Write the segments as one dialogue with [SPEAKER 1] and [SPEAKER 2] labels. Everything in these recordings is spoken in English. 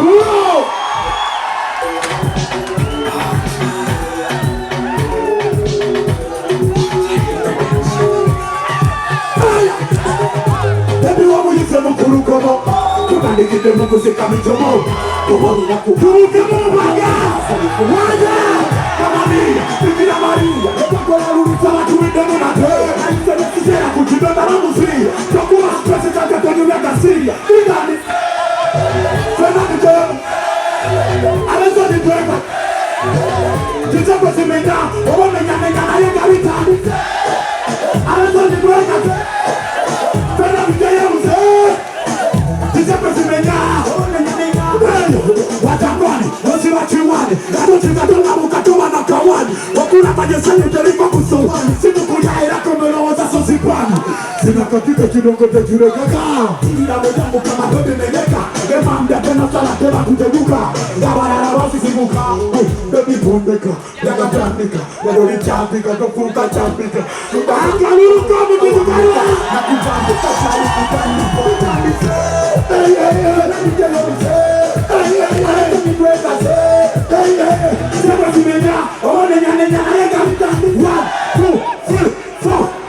[SPEAKER 1] Whoa! get the numbers that come into more. The one that will come on, my God. Come on in, pick it up, Maria. Quando a luta ela cuidando na terra, a inteligência era continuando a música. Procura as peças da Antônio Garcia. Cuidado. Fernando Jam. Alexandre Drema. Jesus was in me down. Oh, my God, I ain't got it down. Alexandre Drema. Fernando Jam. Jesus was in me down. Oh, my God. What I'm running. What's what you want? I don't think I don't know what I do. Wakula panyesani telipa kuso Simu kuyaira komelo waza sosipani Sina katite kidongo te kirekeka Ina mejamu kama bebe meleka Ema mdepena sala teba kuteguka Gabara la wasi simuka Baby pondeka Yaga jandika Yadoli champika Tofuka champika Anga lulu kamu kizukariwa Nakujambu Tasari kutani Kutani Hey hey hey Let me tell you Hey hey hey Let me break us Hey hey hey Never see me now Oh nenya nenya I got it done 1, 2, 3, 4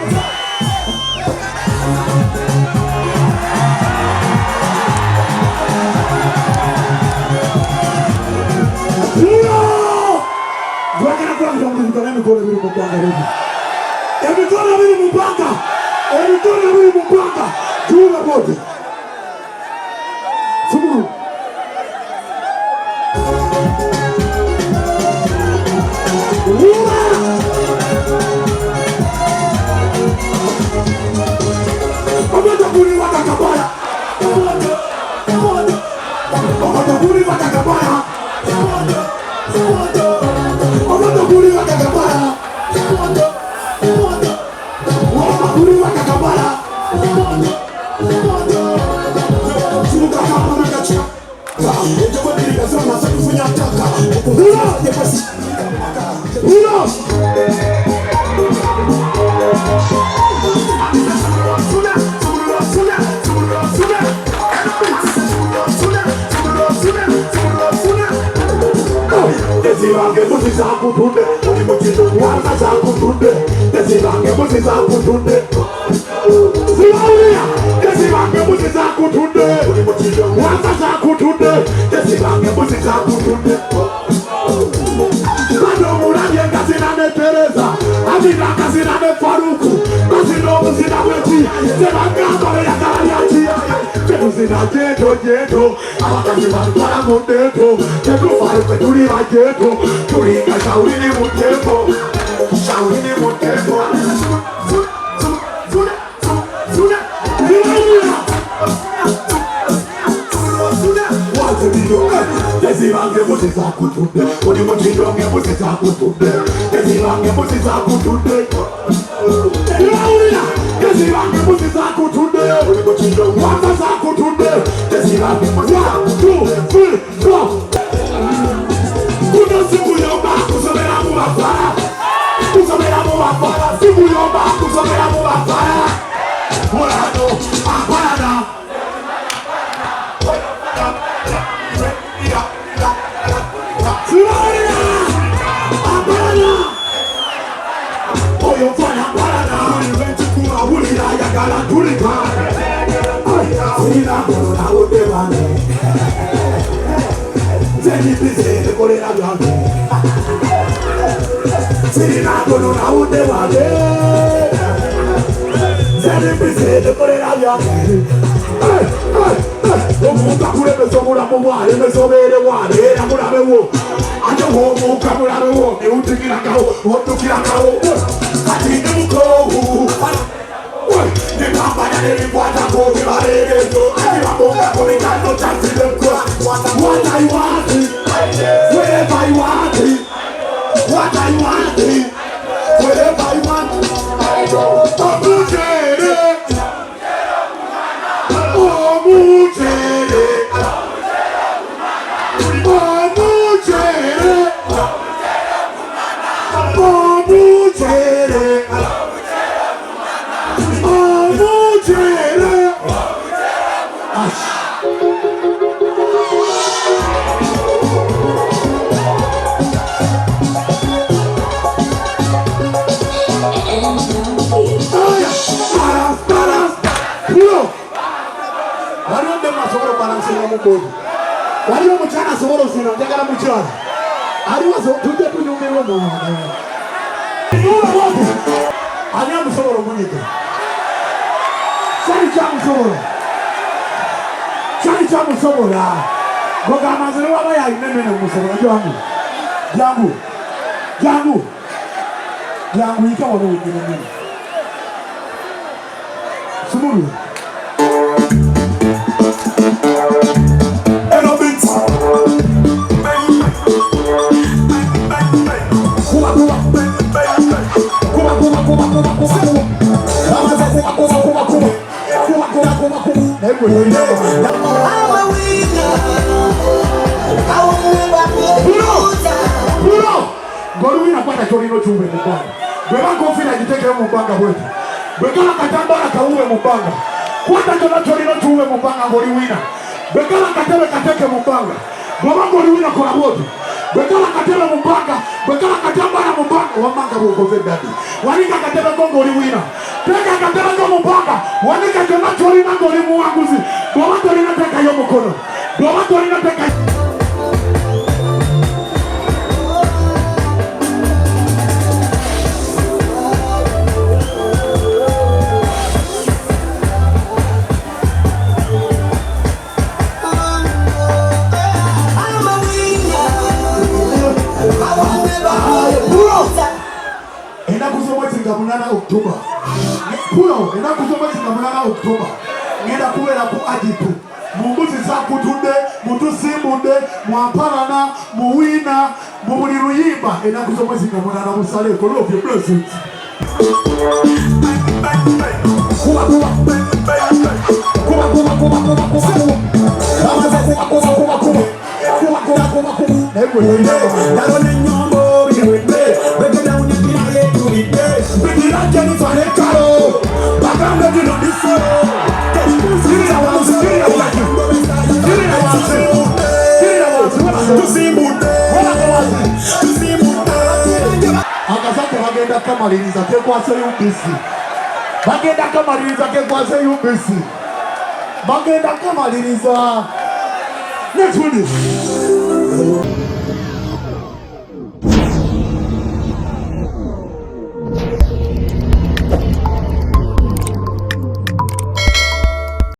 [SPEAKER 2] Oh,
[SPEAKER 1] bodi. Waliwo mukyala asobola osina njagala mukyala. Aliwo tujja tunyumirwa omwana. Ani amusobola omunyiga? Kyali kyamusobola. Kyali kyamusobola. Gogamba nze ne waba yalina emmene mumusobola. Jangu. Jangu. Jangu. Jangu yita wano wenyini emmene. Sumulu. Eno beat. Kuba kuba. Kuba kuba kuba kuba kuba. Kuba kuba kuba kuba kuba. Kuba kuba kuba kuba. Ego yenda. Goluwina kwata tolino chuwe mubanga. Bweba kofina jitekere mubanga bwetu. Bwekala katambala kawuwe mubanga. Kwata tolino chuwe mubanga goluwina. Bwekala katebe kateke mubanga. Bwaba goluwina kola bwetu. Bwekala katebe mubanga. Bwekala katambala mubanga. Wamanga bwoko dadi. Wanika katebe kongo goluwina. Teka katebe kongo mubanga. Wanika tolina golumu wanguzi. Bwaba tolina teka yo mukono. Bwaba tolina teka. Oktoba. Pulo, ena kusoma sinamulana Oktoba. Ngenda kuwera ku Ajipu. Mumbuzi sakutunde, mutusimbude, mwamparana, muwina, mubuli ruyimba. Ena kusoma sinamulana musale. Kolo of your blessings. Kuba kuba. Kuba kuba kuba kuba kuba kuba. Ramaza kuba kuba kuba kuba. Kuba kuba kuba kuba. Ego yenda. Narone nyombo biwende. Bekela unyakina yetu ide. Jenny for the caro, back on the dinner this year. Akasaka bagenda kamaliriza kekwase UBC. Bagenda kamaliriza kekwase UBC. Bagenda kamaliriza. Next one is